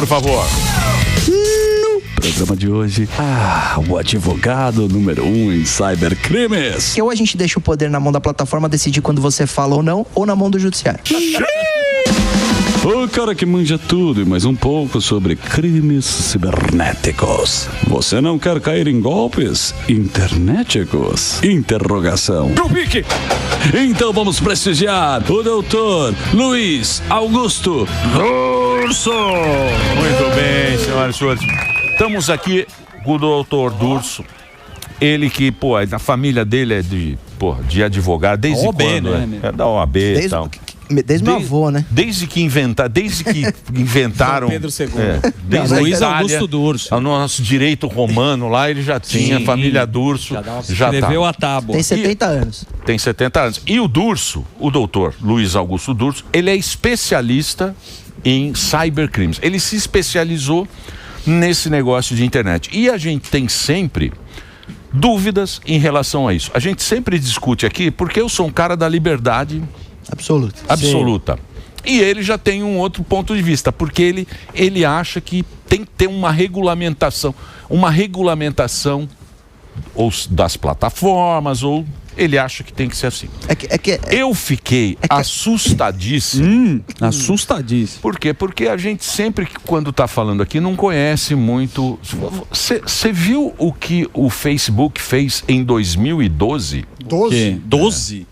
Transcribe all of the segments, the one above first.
favor. No programa de hoje, o advogado número 1 em cybercrimes. Ou a gente deixa o poder na mão da plataforma decidir quando você fala ou não, ou na mão do judiciário. O cara que manja tudo e mais um pouco sobre crimes cibernéticos. Você não quer cair em golpes internéticos? Interrogação. Pique! Então vamos prestigiar o doutor Luiz Augusto Durso. Muito bem, senhoras e senhores. Estamos aqui com o doutor Durso. Ele que, a família dele é de advogado. Desde OAB, quando? né? É da OAB e tal. Desde meu avô, né? Desde que inventaram. São Pedro II. Desde Luiz Itália, Augusto Durso. O nosso direito romano lá, ele já tinha, família Durso. Já escreveu a tábua. Tem 70 anos. Tem 70 anos. E o Durso, o doutor Luiz Augusto Durso, ele é especialista em cybercrimes. Ele se especializou nesse negócio de internet. E a gente tem sempre dúvidas em relação a isso. A gente sempre discute aqui porque eu sou um cara da liberdade absoluta. E ele já tem um outro ponto de vista, porque ele acha que tem que ter uma regulamentação ou das plataformas, ou ele acha que tem que ser assim. Eu fiquei assustadíssimo. Assustadíssimo. Por quê? Porque a gente sempre, quando está falando aqui, não conhece muito. Você viu o que o Facebook fez em 2012? 12?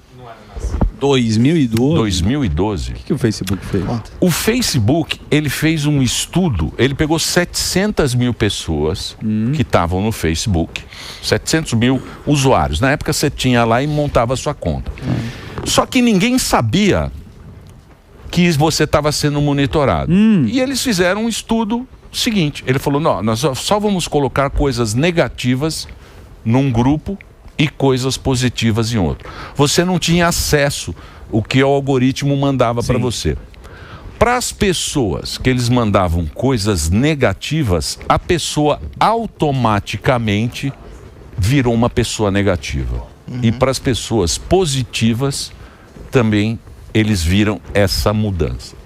2012? O que o Facebook fez? O Facebook, ele fez um estudo, ele pegou 700 mil pessoas que estavam no Facebook, 700 mil usuários. Na época você tinha lá e montava a sua conta. Só que ninguém sabia que você estava sendo monitorado. E eles fizeram um estudo seguinte, ele falou, não, nós só vamos colocar coisas negativas num grupo e coisas positivas em outro. Você não tinha acesso ao que o algoritmo mandava para você. Para as pessoas que eles mandavam coisas negativas, a pessoa automaticamente virou uma pessoa negativa. E para as pessoas positivas, também eles viram essa mudança.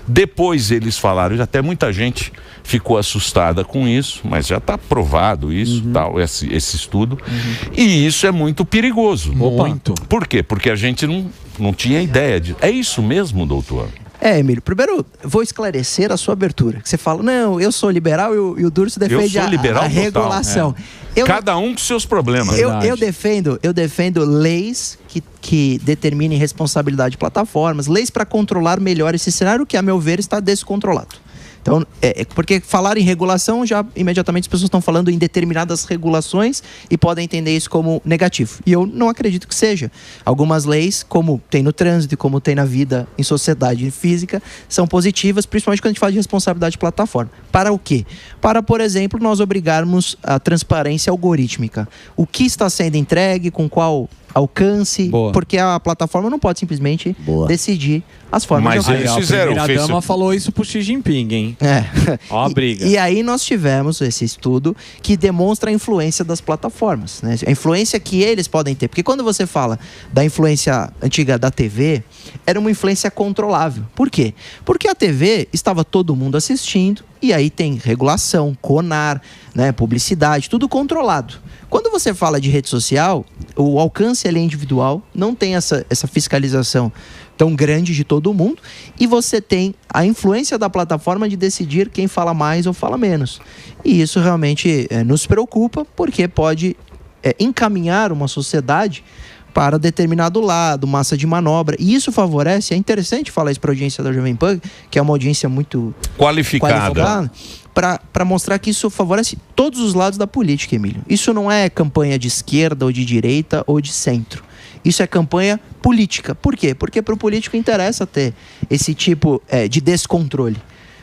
Depois eles falaram, até muita gente ficou assustada com isso, mas já está provado isso, tal, esse estudo. E isso é muito perigoso. Muito. Por quê? Porque a gente não tinha ideia disso. É isso mesmo, doutor? Emílio, primeiro vou esclarecer a sua abertura. Que você fala, não, eu sou liberal e o Durso defende a regulação. Cada um com seus problemas. Eu defendo leis que determinem responsabilidade de plataformas, leis para controlar melhor esse cenário que, a meu ver, está descontrolado. Então, porque falar em regulação, já imediatamente as pessoas estão falando em determinadas regulações e podem entender isso como negativo. E eu não acredito que seja. Algumas leis, como tem no trânsito e como tem na vida em sociedade física, são positivas, principalmente quando a gente fala de responsabilidade de plataforma. Para o quê? Para, por exemplo, nós obrigarmos a transparência algorítmica. O que está sendo entregue, com qual alcance, porque a plataforma não pode simplesmente decidir as formas de eles fizeram. A primeira-dama falou isso pro Xi Jinping, hein? Ó a briga. E aí nós tivemos esse estudo que demonstra a influência das plataformas, né? A influência que eles podem ter. Porque quando você fala da influência antiga da TV, era uma influência controlável. Por quê? Porque a TV estava todo mundo assistindo e aí tem regulação, CONAR, né, publicidade, tudo controlado. Quando você fala de rede social, o alcance é individual, não tem essa fiscalização tão grande de todo mundo, e você tem a influência da plataforma de decidir quem fala mais ou fala menos. E isso realmente nos preocupa, porque pode encaminhar uma sociedade para determinado lado, massa de manobra. E isso favorece, é interessante falar isso para a audiência da Jovem Pan, que é uma audiência muito qualificada, para mostrar que isso favorece todos os lados da política, Emílio. Isso não é campanha de esquerda ou de direita ou de centro. Isso é campanha política. Por quê? Porque para o político interessa ter esse tipo de descontrole.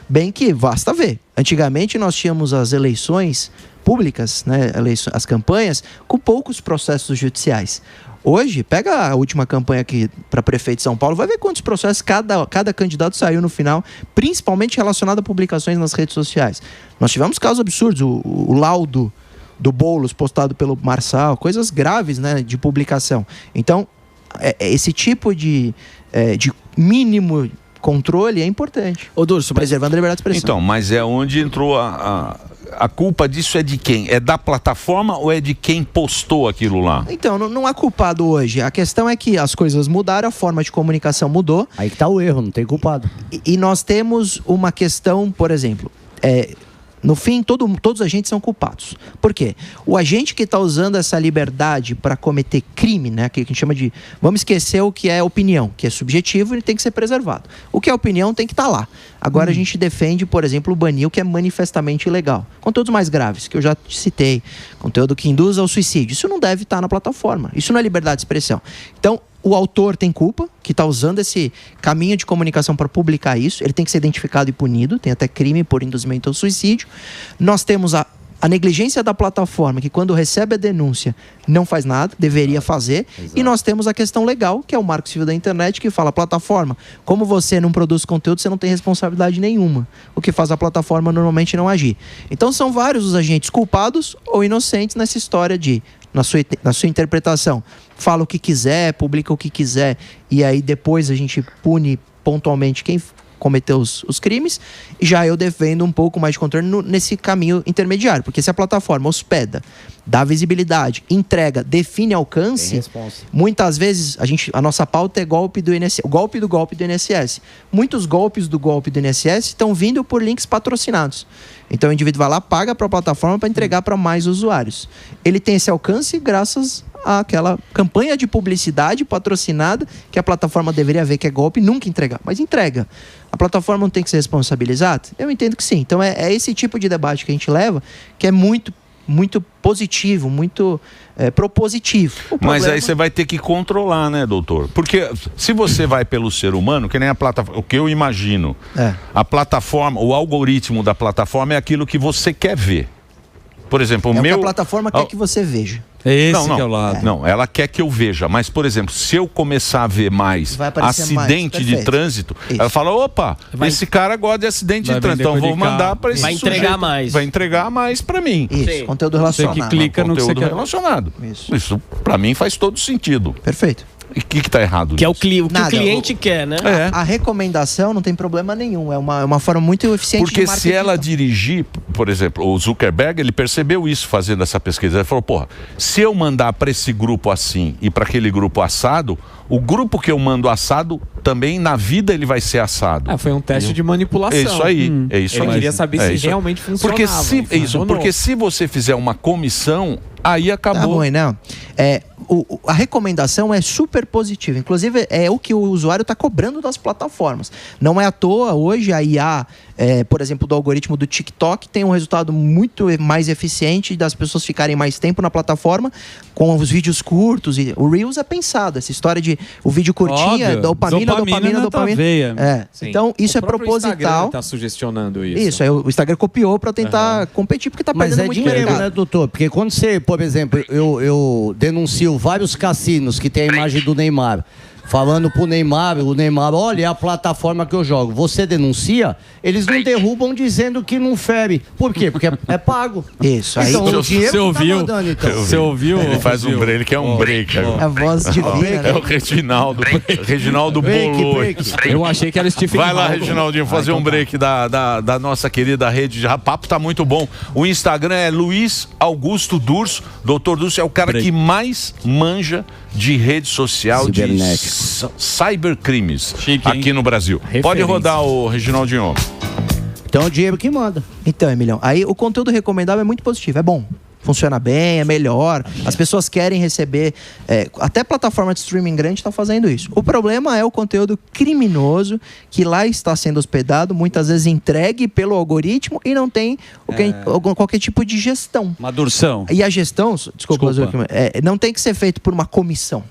Bem que basta ver. Antigamente nós tínhamos as eleições públicas, né, as campanhas, com poucos processos judiciais. Hoje, pega a última campanha aqui para prefeito de São Paulo, vai ver quantos processos cada candidato saiu no final, principalmente relacionado a publicações nas redes sociais. Nós tivemos casos absurdos, o laudo do Boulos postado pelo Marçal, coisas graves, né, de publicação. Então, esse tipo de mínimo controle é importante. Ô, Durso, preservando a liberdade de expressão. Então, mas é onde entrou a culpa disso é de quem? É da plataforma ou é de quem postou aquilo lá? Então, não há culpado hoje. A questão é que as coisas mudaram, a forma de comunicação mudou. Aí que tá o erro, não tem culpado. E nós temos uma questão, por exemplo, no fim, todos os agentes são culpados. Por quê? O agente que está usando essa liberdade para cometer crime, né, que a gente chama de... Vamos esquecer o que é opinião, que é subjetivo, ele tem que ser preservado. O que é opinião tem que estar lá. Agora a gente defende, por exemplo, banir o que é manifestamente ilegal. Conteúdos mais graves, que eu já citei. Conteúdo que induz ao suicídio. Isso não deve estar na plataforma. Isso não é liberdade de expressão. Então, o autor tem culpa, que está usando esse caminho de comunicação para publicar isso. Ele tem que ser identificado e punido. Tem até crime por induzimento ao suicídio. Nós temos a negligência da plataforma, que quando recebe a denúncia não faz nada, deveria fazer. Exato. E nós temos a questão legal, que é o Marco Civil da Internet, que fala: plataforma, como você não produz conteúdo, você não tem responsabilidade nenhuma. O que faz a plataforma normalmente não agir. Então são vários os agentes culpados ou inocentes nessa história de, na sua interpretação, fala o que quiser, publica o que quiser, e aí depois a gente pune pontualmente quem cometeu os crimes. E já eu defendo um pouco mais de controle nesse caminho intermediário, porque se a plataforma hospeda, dá visibilidade, entrega, define alcance, muitas vezes a nossa pauta é golpe do INSS, o golpe do INSS. Muitos golpes do golpe do INSS estão vindo por links patrocinados. Então o indivíduo vai lá, paga para a plataforma para entregar para mais usuários. Ele tem esse alcance graças àquela campanha de publicidade patrocinada que a plataforma deveria ver que é golpe e nunca entregar, mas entrega. A plataforma não tem que ser responsabilizada? Eu entendo que sim. Então é esse tipo de debate que a gente leva, que é muito positivo, muito propositivo. Mas aí você vai ter que controlar, né, doutor? Porque se você vai pelo ser humano, que nem a plataforma, o que eu imagino, a plataforma, o algoritmo da plataforma é aquilo que você quer ver. Por exemplo, o que a plataforma quer que você veja. Esse que é o lado. Não, ela quer que eu veja. Mas, por exemplo, se eu começar a ver mais acidente mais. De trânsito, ela fala: opa, esse cara gosta de acidente de trânsito, então vou mandar para esse sujeito. Vai entregar mais para mim. Isso, conteúdo relacionado. Você que clica no conteúdo relacionado. Isso para mim faz todo sentido. Perfeito. E o que está errado que nisso? É o que o cliente quer, né? A recomendação não tem problema nenhum. É uma forma muito eficiente de marketing. Porque se ela dirigir, por exemplo, o Zuckerberg, ele percebeu isso fazendo essa pesquisa. Ele falou: porra, se eu mandar para esse grupo assim e para aquele grupo assado, o grupo que eu mando assado também na vida ele vai ser assado. Foi um teste de manipulação. É isso aí. É isso aí. Ele queria saber se realmente funcionava. Porque se você fizer uma comissão, aí acabou. Tá bom, não. A recomendação é super positiva. Inclusive, é o que o usuário está cobrando das plataformas. Não é à toa, hoje, a IA, por exemplo, do algoritmo do TikTok, tem um resultado muito mais eficiente das pessoas ficarem mais tempo na plataforma com os vídeos curtos. E o Reels é pensado. Essa história de o vídeo curtinho, dopamina. Então, isso é proposital. Está sugestionando isso. Isso, aí o Instagram copiou para tentar competir, porque está perdendo muito dinheiro, mercado. Né, doutor? Porque quando você, por exemplo, eu denuncio vários cassinos que tem a imagem do Neymar, falando pro Neymar, o Neymar: olha, é a plataforma que eu jogo. Você denuncia, eles não derrubam dizendo que não fere. Por quê? Porque é pago. Isso, aí então, o dinheiro você ouviu? Tá mandando, então. Você ouviu? Ele faz um break, ele quer um break. É a voz divina. É o Reginaldo bolou. Eu achei que era Stephen Vai lá, Reginaldinho, fazer um break da nossa querida rede de papo, tá muito bom. O Instagram é Luiz Augusto Durso. Doutor Durso é o cara que mais manja de rede social de cybercrimes aqui no Brasil. Referência. Pode rodar, o Reginaldinho. Então é o dinheiro que manda. Então, Emilhão, aí o conteúdo recomendável é muito positivo, é bom. Funciona bem, é melhor. As pessoas querem receber. Até plataforma de streaming grande está fazendo isso. O problema é o conteúdo criminoso que lá está sendo hospedado, muitas vezes entregue pelo algoritmo e não tem qualquer tipo de gestão. Madurção. E a gestão, desculpa. Não tem que ser feito por uma comissão.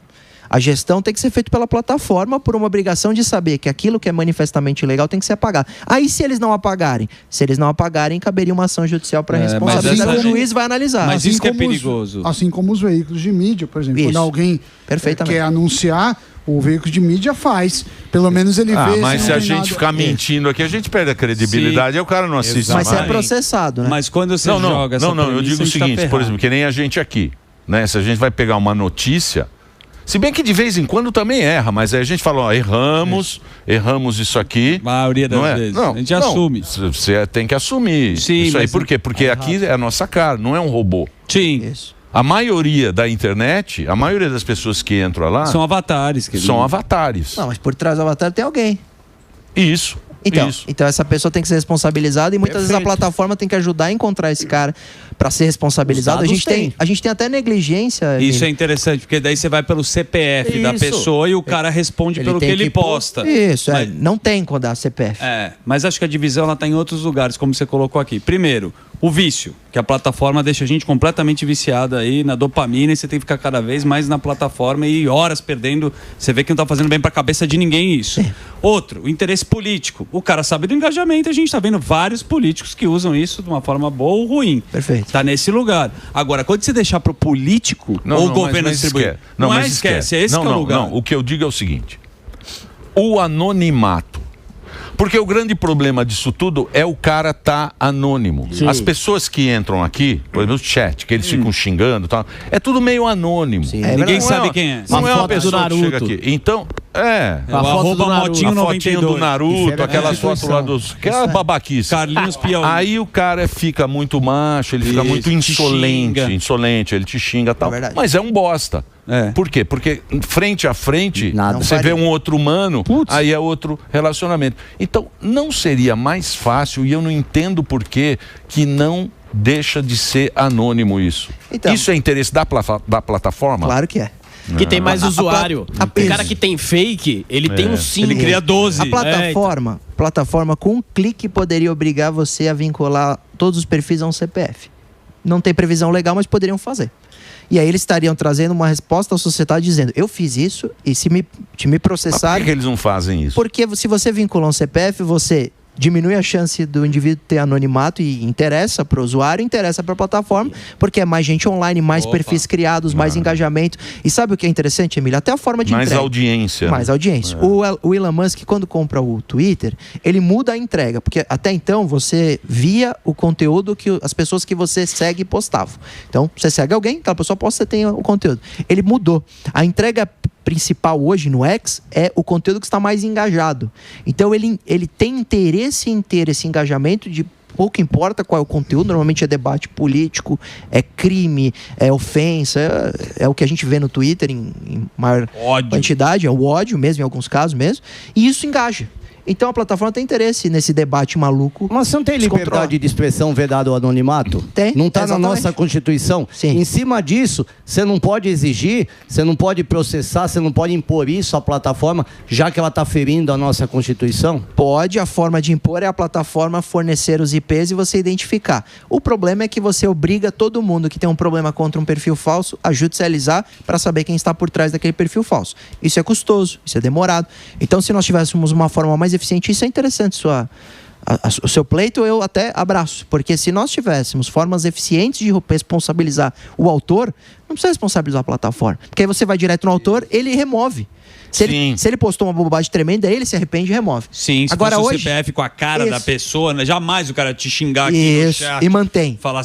A gestão tem que ser feita pela plataforma por uma obrigação de saber que aquilo que é manifestamente ilegal tem que ser apagado. Aí, se eles não apagarem? Se eles não apagarem, caberia uma ação judicial para responsabilizar. O juiz vai analisar. Mas isso que é perigoso. Assim como os veículos de mídia, por exemplo. Quando alguém quer anunciar, o veículo de mídia faz. Pelo menos ele vê. Mas se a gente ficar mentindo aqui, a gente perde a credibilidade. Aí o cara não assiste mais. Mas é processado, né? Mas quando você joga essa eu digo o seguinte, por exemplo, que nem a gente aqui, né? Se a gente vai pegar uma notícia, Se bem que de vez em quando também erra, mas aí a gente fala, ó, erramos isso aqui. A maioria das vezes. Não, a gente assume. Você tem que assumir. Sim, isso aí, por quê? Porque aqui é a nossa cara, não é um robô. Sim. Isso. A maioria da internet, a maioria das pessoas que entram lá... São avatares. São avatares. Não, mas por trás do avatar tem alguém. Isso. Então essa pessoa tem que ser responsabilizada e muitas vezes a plataforma tem que ajudar a encontrar esse cara para ser responsabilizado. A gente tem até negligência. Isso é interessante, porque daí você vai pelo CPF da pessoa e o cara responde pelo que ele posta. Isso, não tem quando dá CPF. Mas acho que a divisão ela tá em outros lugares, como você colocou aqui. Primeiro, o vício, que a plataforma deixa a gente completamente viciada aí na dopamina e você tem que ficar cada vez mais na plataforma e horas perdendo. Você vê que não tá fazendo bem pra cabeça de ninguém isso. Outro, o interesse político. O cara sabe do engajamento, a gente tá vendo vários políticos que usam isso de uma forma boa ou ruim. Perfeito. Tá nesse lugar. Agora, quando você deixar pro político ou o governo distribuir, esquece, é esse que é o lugar. Não, o que eu digo é o seguinte: o anonimato. Porque o grande problema disso tudo é o cara tá anônimo. Sim. As pessoas que entram aqui, por exemplo, o chat, que eles ficam xingando e tal, é tudo meio anônimo. Ninguém sabe quem é. Não é uma pessoa que chega aqui. Então, arroba motinho do Naruto, aquelas fotos lá dos... Aquela babaquice. Carlinhos Piauí. Aí o cara fica muito macho, ele fica muito insolente, ele te xinga e tal. Mas é um bosta. Por quê? Porque frente a frente, você vê um outro humano, aí é outro relacionamento. Então, não seria mais fácil, e eu não entendo por que não deixa de ser anônimo isso. Então, isso é interesse da plataforma? Claro que é. Que tem mais usuário. O cara que tem fake, ele tem um 5. Ele cria 12. A plataforma com um clique poderia obrigar você a vincular todos os perfis a um CPF. Não tem previsão legal, mas poderiam fazer. E aí eles estariam trazendo uma resposta à sociedade dizendo, eu fiz isso e se me processarem... Por que eles não fazem isso? Porque se você vincula um CPF, você diminui a chance do indivíduo ter anonimato e interessa para o usuário, interessa para a plataforma, porque é mais gente online, mais perfis criados, mais engajamento. E sabe o que é interessante, Emílio? Até a forma de entrega. Mais audiência. O Elon Musk, quando compra o Twitter, ele muda a entrega, porque até então você via o conteúdo que as pessoas que você segue postavam. Então, você segue alguém, aquela pessoa posta, você tem o conteúdo. Ele mudou. A entrega principal hoje no X é o conteúdo que está mais engajado. Então ele tem interesse em ter esse engajamento de pouco importa qual é o conteúdo, normalmente é debate político, é crime, é ofensa, é o que a gente vê no Twitter em maior quantidade, é o ódio mesmo, em alguns casos mesmo, e isso engaja. Então a plataforma tem interesse nesse debate maluco. Mas você não tem liberdade de expressão vedado ao anonimato? Tem. Não está na nossa Constituição? Sim. Em cima disso, você não pode exigir, você não pode processar, você não pode impor isso à plataforma, já que ela está ferindo a nossa Constituição? Pode, a forma de impor é a plataforma fornecer os IPs e você identificar. O problema é que você obriga todo mundo que tem um problema contra um perfil falso a judicializar para saber quem está por trás daquele perfil falso. Isso é custoso, isso é demorado. Então, se nós tivéssemos uma forma mais eficiente, isso é interessante. O seu pleito eu até abraço, porque se nós tivéssemos formas eficientes de responsabilizar o autor, não precisa responsabilizar a plataforma, porque aí você vai direto no autor, ele remove. Se ele postou uma bobagem tremenda, ele se arrepende e remove. Sim, se agora, fosse o CPF com a cara da pessoa, né? Jamais o cara te xingar aqui no chat. E mantém. Falar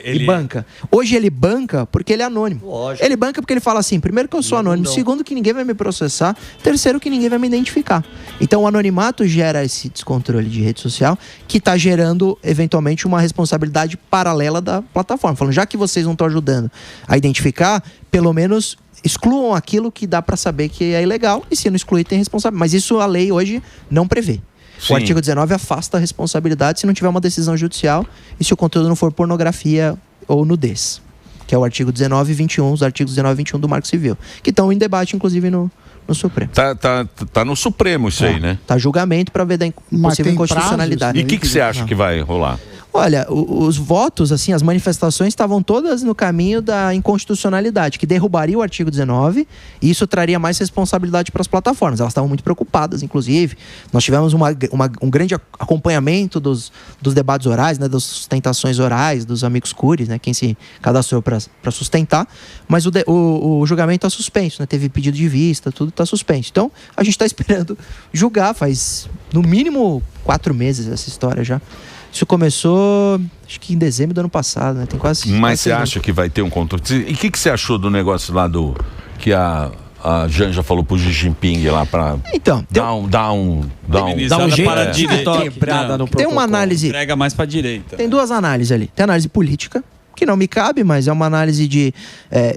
E banca. Hoje ele banca porque ele é anônimo. Lógico. Ele banca porque ele fala assim, primeiro que eu sou anônimo, segundo que ninguém vai me processar, terceiro que ninguém vai me identificar. Então o anonimato gera esse descontrole de rede social que está gerando, eventualmente, uma responsabilidade paralela da plataforma. Falando, já que vocês não estão ajudando a identificar, pelo menos excluam aquilo que dá para saber que é ilegal, e se não excluir tem responsabilidade. Mas isso a lei hoje não prevê. Sim. O artigo 19 afasta a responsabilidade se não tiver uma decisão judicial e se o conteúdo não for pornografia ou nudez, que é o artigo 19 e 21, os artigos 19 e 21 do Marco Civil, que estão em debate, inclusive, no Supremo. Tá no Supremo isso aí, né? Tá julgamento para ver da possível inconstitucionalidade. E o que você acha que vai rolar? Olha, os votos, assim, as manifestações estavam todas no caminho da inconstitucionalidade, que derrubaria o artigo 19 e isso traria mais responsabilidade para as plataformas. Elas estavam muito preocupadas, inclusive. Nós tivemos um grande acompanhamento dos debates orais, né, das sustentações orais, dos amigos cures, né, quem se cadastrou para sustentar, mas o julgamento está suspenso, né, teve pedido de vista, tudo está suspenso. Então, a gente está esperando julgar, faz no mínimo 4 meses essa história já. Isso começou, acho que em dezembro do ano passado, né? Tem quase. Mas você acha que vai ter um controle? E o que você achou do negócio lá que a a Janja falou pro Xi Jinping lá para dar um jeito quebrada no protocolo. Tem uma análise. Entrega mais para direita. Tem duas análises ali. Tem a análise política, que não me cabe, mas é uma análise de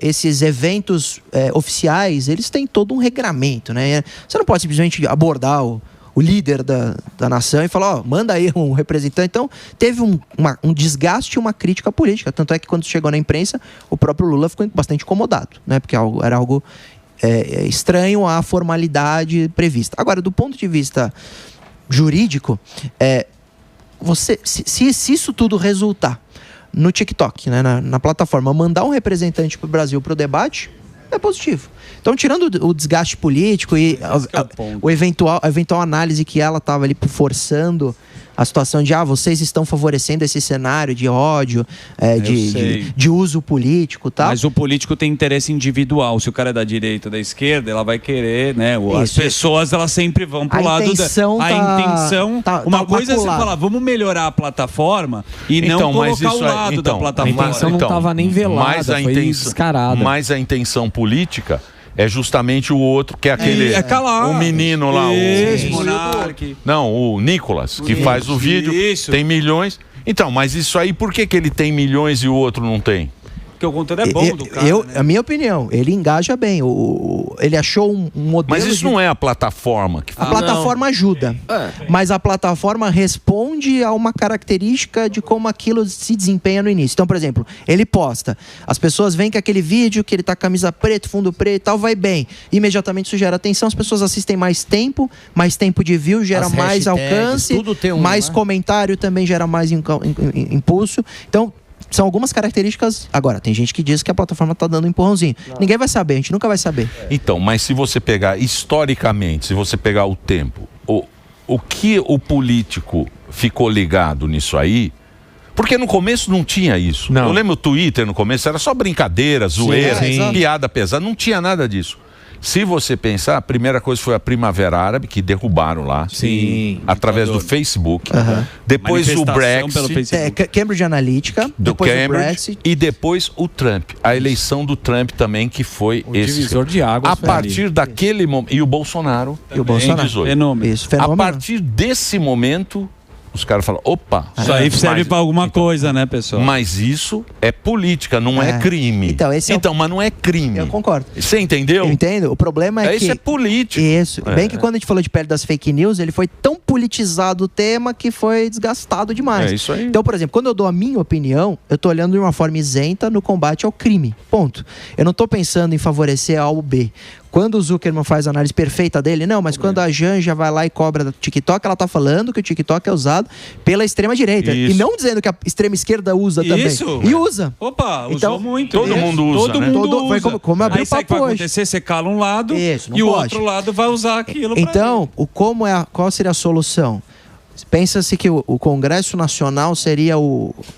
esses eventos oficiais, eles têm todo um regramento, né? Você não pode simplesmente abordar o líder da nação e falar, ó, manda aí um representante. Então, teve um desgaste e uma crítica política. Tanto é que quando chegou na imprensa, o próprio Lula ficou bastante incomodado, né? Porque era algo estranho à formalidade prevista. Agora, do ponto de vista jurídico, se isso tudo resultar no TikTok, né, na plataforma, mandar um representante para o Brasil para o debate, é positivo. Então, tirando o desgaste político e a eventual análise que ela estava ali forçando a situação de vocês estão favorecendo esse cenário de ódio, de uso político e tal. Mas o político tem interesse individual. Se o cara é da direita ou da esquerda, ela vai querer, né? As pessoas, elas sempre vão pro lado da... A intenção... Uma coisa é você falar, vamos melhorar a plataforma e não colocar o lado da plataforma. A intenção não estava nem velada, foi descarada. Mas a intenção política é justamente o outro, que é aquele... o menino lá, o Monark. Não, o Nicolas, que faz o vídeo, tem milhões. Então, mas isso aí, por que ele tem milhões e o outro não tem? Porque o conteúdo é bom do cara, né? A minha opinião, ele engaja bem. Ele achou um modelo... Mas isso não é a plataforma que faz. A plataforma ajuda. Mas a plataforma responde a uma característica de como aquilo se desempenha no início. Então, por exemplo, ele posta. As pessoas veem que aquele vídeo, que ele tá com camisa preta, fundo preto e tal, vai bem. Imediatamente isso gera atenção, as pessoas assistem mais tempo de view, gera mais alcance, mais comentário também gera mais impulso. Então, são algumas características. Agora, tem gente que diz que a plataforma está dando um empurrãozinho. Ninguém vai saber, a gente nunca vai saber. Então, mas se você pegar historicamente, se você pegar o tempo, o que o político ficou ligado nisso aí, porque no começo não tinha isso. Eu lembro o Twitter no começo, era só brincadeira, zoeira, piada pesada, não tinha nada disso. Se você pensar, a primeira coisa foi a Primavera Árabe, que derrubaram lá. Através do Facebook. Depois o Brexit. Cambridge Analytica. Depois o Brexit. E depois o Trump. A eleição do Trump também, que foi esse. Divisor de águas. A partir daquele momento. E o Bolsonaro. A partir desse momento, os caras falam, opa. Isso aí serve para alguma coisa, né, pessoal? Mas isso é política, não é crime. Então, mas não é crime. Eu concordo. Você entendeu? Eu entendo. O problema é que... Isso é político. Isso. Bem que quando a gente falou de pele das fake news, ele foi tão politizado o tema que foi desgastado demais. É isso aí. Então, por exemplo, quando eu dou a minha opinião, eu tô olhando de uma forma isenta no combate ao crime. Ponto. Eu não tô pensando em favorecer A ou B. Quando o Zuckerman faz a análise perfeita dele, não, mas quando a Janja vai lá e cobra do TikTok, ela tá falando que o TikTok é usado pela extrema-direita. E não dizendo que a extrema-esquerda usa também. E usa. Opa, usou muito. Todo mundo usa, Todo mundo usa. Foi como abriu o papo hoje. Aí sabe o que vai acontecer? Você cala um lado e o outro lado vai usar aquilo. Então, qual seria a solução? Pensa-se que o Congresso Nacional seria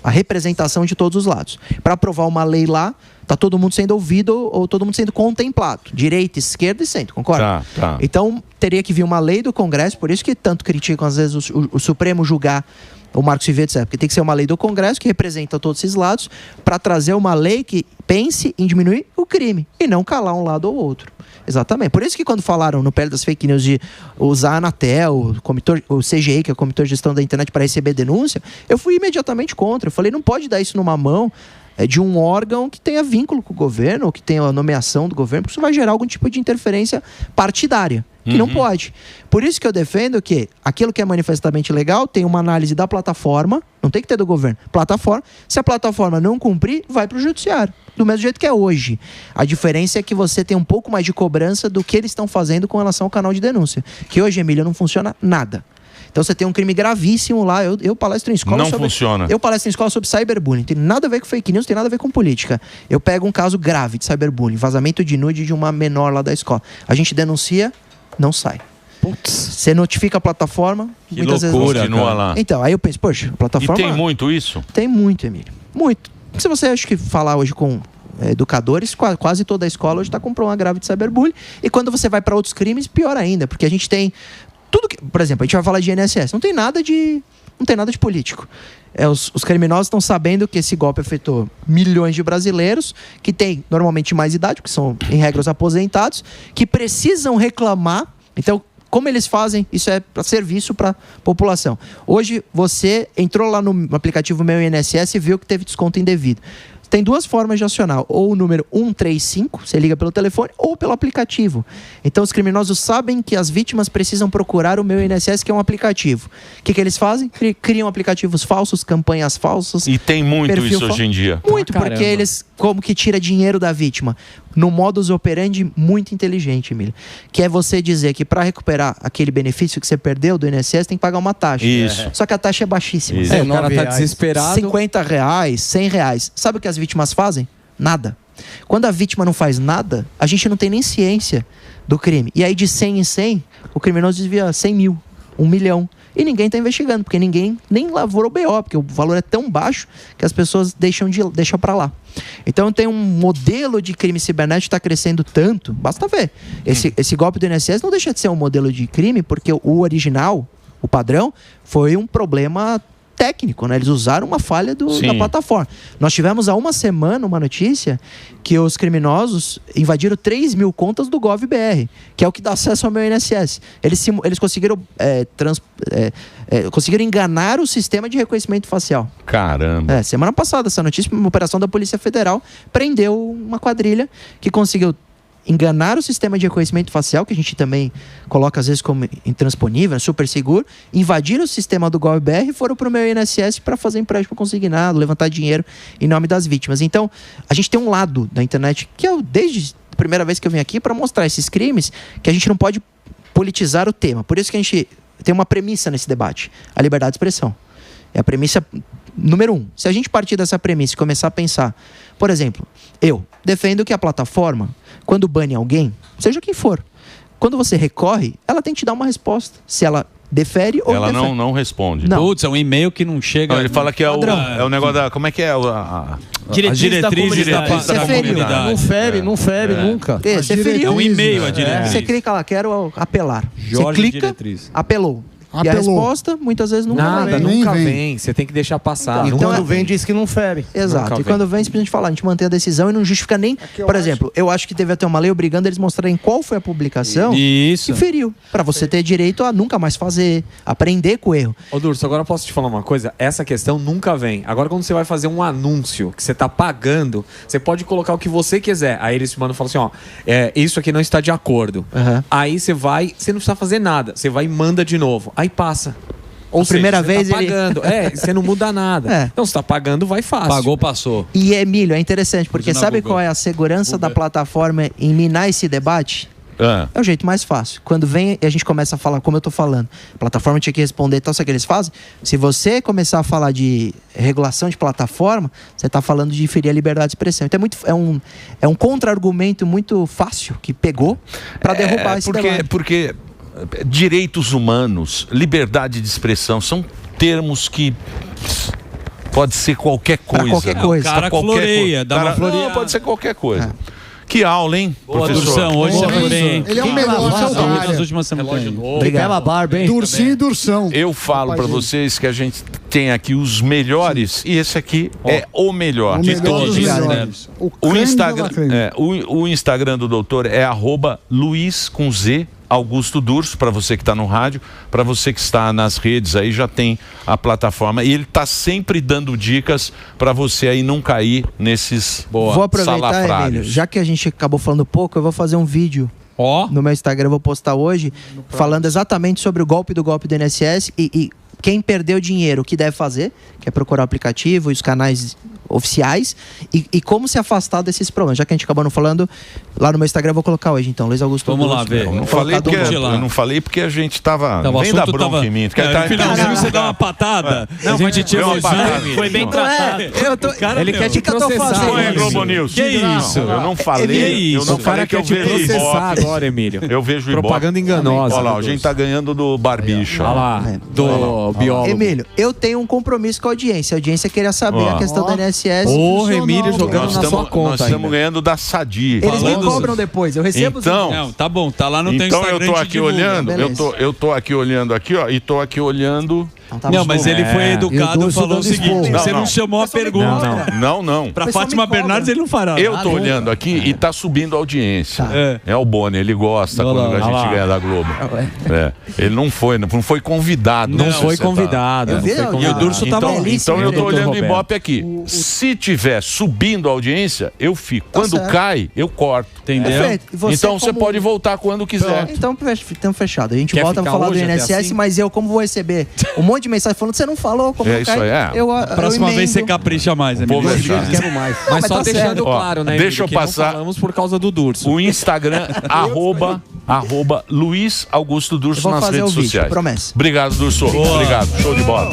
a representação de todos os lados. Para aprovar uma lei lá, tá todo mundo sendo ouvido ou todo mundo sendo contemplado. Direita, esquerda e centro, concorda? Tá. Então, teria que vir uma lei do Congresso, por isso que tanto criticam, às vezes, o Supremo julgar o Marco Civil, etc. Porque tem que ser uma lei do Congresso que representa todos esses lados para trazer uma lei que pense em diminuir o crime e não calar um lado ou outro. Exatamente. Por isso que quando falaram no pele das fake news de usar a Anatel, o CGI, que é o Comitê de Gestão da Internet, para receber denúncia, eu fui imediatamente contra. Eu falei, não pode dar isso numa mão de um órgão que tenha vínculo com o governo, ou que tenha a nomeação do governo, porque isso vai gerar algum tipo de interferência partidária, que não pode. Por isso que eu defendo que aquilo que é manifestamente legal tem uma análise da plataforma, não tem que ter do governo, plataforma. Se a plataforma não cumprir, vai para o judiciário. Do mesmo jeito que é hoje. A diferença é que você tem um pouco mais de cobrança do que eles estão fazendo com relação ao canal de denúncia. Que hoje, Emília, não funciona nada. Então você tem um crime gravíssimo lá. Eu palestro em escola funciona. Eu palestro em escola sobre cyberbullying. Tem nada a ver com fake news, tem nada a ver com política. Eu pego um caso grave de cyberbullying, vazamento de nude de uma menor lá da escola. A gente denuncia, não sai. Você notifica a plataforma, que muitas vezes continua lá. Então, aí eu penso, poxa, a plataforma... E tem muito isso? Tem muito, Emílio. Muito. Se você acha que falar hoje com educadores, quase toda a escola hoje está com problema grave de cyberbullying. E quando você vai para outros crimes, pior ainda, porque a gente tem tudo que, por exemplo, a gente vai falar de INSS, não tem nada de político. os criminosos estão sabendo que esse golpe afetou milhões de brasileiros que têm normalmente mais idade, que são em regra os aposentados, que precisam reclamar. Então, como eles fazem? Isso é para serviço para a população. Hoje, você entrou lá no aplicativo Meu INSS e viu que teve desconto indevido. Tem duas formas de acionar, ou o número 135, você liga pelo telefone, ou pelo aplicativo. Então os criminosos sabem que as vítimas precisam procurar o Meu INSS, que é um aplicativo. O que eles fazem? Criam aplicativos falsos, campanhas falsas. E tem muito isso hoje em dia. Muito, porque eles, como que tira dinheiro da vítima? No modus operandi muito inteligente, Emílio. Que é você dizer que para recuperar aquele benefício que você perdeu do INSS, tem que pagar uma taxa. Isso. Só que a taxa é baixíssima. O cara tá desesperado. R$50, R$100. Sabe o que as vítimas fazem? Nada. Quando a vítima não faz nada, a gente não tem nem ciência do crime. E aí de 100 em 100, o criminoso desvia 100 mil, 1 milhão. E ninguém está investigando, porque ninguém nem lavrou o BO, porque o valor é tão baixo que as pessoas deixam para lá. Então tem um modelo de crime cibernético que está crescendo tanto, basta ver. Esse golpe do INSS não deixa de ser um modelo de crime, porque o original, o padrão, foi um problema técnico, né? Eles usaram uma falha da plataforma. Nós tivemos há uma semana uma notícia que os criminosos invadiram 3 mil contas do GovBR, que é o que dá acesso ao Meu INSS. Eles conseguiram conseguiram enganar o sistema de reconhecimento facial. Caramba. Semana passada, essa notícia, uma operação da Polícia Federal prendeu uma quadrilha que conseguiu enganar o sistema de reconhecimento facial, que a gente também coloca às vezes como intransponível, super seguro, invadiram o sistema do GovBR e foram para o Meu INSS para fazer empréstimo consignado, levantar dinheiro em nome das vítimas. Então, a gente tem um lado da internet que eu, desde a primeira vez que eu vim aqui, para mostrar esses crimes, que a gente não pode politizar o tema. Por isso que a gente tem uma premissa nesse debate, a liberdade de expressão. É a premissa número 1. Se a gente partir dessa premissa e começar a pensar, por exemplo, eu defendo que a plataforma, quando bane alguém, seja quem for, quando você recorre, ela tem que te dar uma resposta. Se ela defere ou ela não defere. não responde. Não. Putz, é um e-mail que não chega. Não, ele fala que é o negócio da... Como é que é? Diretriz da comunidade. Não fere nunca. Você feriu. É um e-mail a diretriz. Você clica lá, quero apelar. Jorge você clica, diretriz. Apelou. E a resposta, muitas vezes nunca vem. Nunca vem. Você tem que deixar passar. E quando vem, diz que não fere. Exato. E quando vem, simplesmente falar, a gente mantém a decisão e não justifica nem... Por exemplo, eu acho que teve até uma lei obrigando eles a mostrarem qual foi a publicação que feriu. Pra você ter direito a nunca mais fazer, aprender com o erro. Ô Durso, agora eu posso te falar uma coisa? Essa questão nunca vem. Agora quando você vai fazer um anúncio que você tá pagando, você pode colocar o que você quiser. Aí eles te mandam e falam assim, ó, isso aqui não está de acordo. Aí você vai, você não precisa fazer nada. Você vai e manda de novo. Aí passa. Ou seja, primeira vez tá pagando. Você não muda nada. Então, você tá pagando, vai fácil. Pagou, passou. E, Emílio, é interessante, porque sabe qual é a segurança da plataforma em minar esse debate? É o jeito mais fácil. Quando vem e a gente começa a falar, como eu tô falando, a plataforma tinha que responder, então, sabe o que eles fazem? Se você começar a falar de regulação de plataforma, você tá falando de ferir a liberdade de expressão. Então é um contra-argumento muito fácil que pegou para derrubar esse debate. Porque direitos humanos, liberdade de expressão, são termos que pode ser qualquer coisa. Pra qualquer coisa. O cara floreia, dá uma floreada. Não, pode ser qualquer coisa. Que aula, hein, professor? Hoje você foi bem. Ele é o melhor nas últimas semanas. Bela barba, hein? Dursinho e Dursão. Eu falo para vocês que a gente tem aqui os melhores e esse aqui é o melhor. De todos. O Instagram do doutor é @Luiz com Z Augusto Durso, para você que está no rádio, para você que está nas redes aí, já tem a plataforma e ele está sempre dando dicas para você aí não cair nesses Vou aproveitar, Emílio, já que a gente acabou falando pouco, eu vou fazer um vídeo no meu Instagram, eu vou postar hoje, falando exatamente sobre o golpe do INSS e quem perdeu dinheiro, o que deve fazer, que é procurar o aplicativo e os canais oficiais e como se afastar desses problemas. Já que a gente acabou não falando, lá no meu Instagram eu vou colocar hoje, então, Luiz Augusto. Vamos lá ver. Eu não falei porque a gente tava vendo a bronca em mim. Finalzinho você dá uma patada. Não, a gente tinha uma patada. Foi bem tratado. Ele quer te processar. Não é Globo News. Que isso? Eu não falei. O cara quer te processar agora, Emílio. Eu vejo propaganda enganosa. Olha lá, a gente tá ganhando do Barbicha. Olha lá, do biólogo. Emílio, eu tenho um compromisso com a audiência. A audiência queria saber a questão da INSS. Porra, Emílio jogando na sua conta. Nós estamos ganhando da Sadi. Eles me cobram depois, eu recebo então, não, tá bom, tá lá no teu Então Instagram. eu tô aqui olhando, eu tô aqui olhando aqui, ó, e tô aqui olhando Não, mas ele foi educado e falou o seguinte: você não chamou a pergunta. Não. Pra Fátima Bernardes ele não fará. Eu tô olhando aqui e tá subindo a audiência. É o Boni, ele gosta quando a gente ganha da Globo. Ele não foi convidado. Não foi convidado. E o Durso tava ali. Então eu tô olhando o Ibope aqui. Se tiver subindo a audiência, eu fico. Quando cai, eu corto. Entendeu? Então você pode voltar quando quiser. Então fechado. A gente volta a falar do INSS, mas eu, como vou receber um monte de mensagem falando, você não falou como isso aí. Próxima vez você capricha mais, amigo. Quero mais. Mas só deixando claro, né? Deixa eu passar. Não falamos por causa do Durso. O Instagram, @Luiz Augusto Durso nas redes sociais. Promessa. Obrigado, Durso. Obrigado. Show de bola.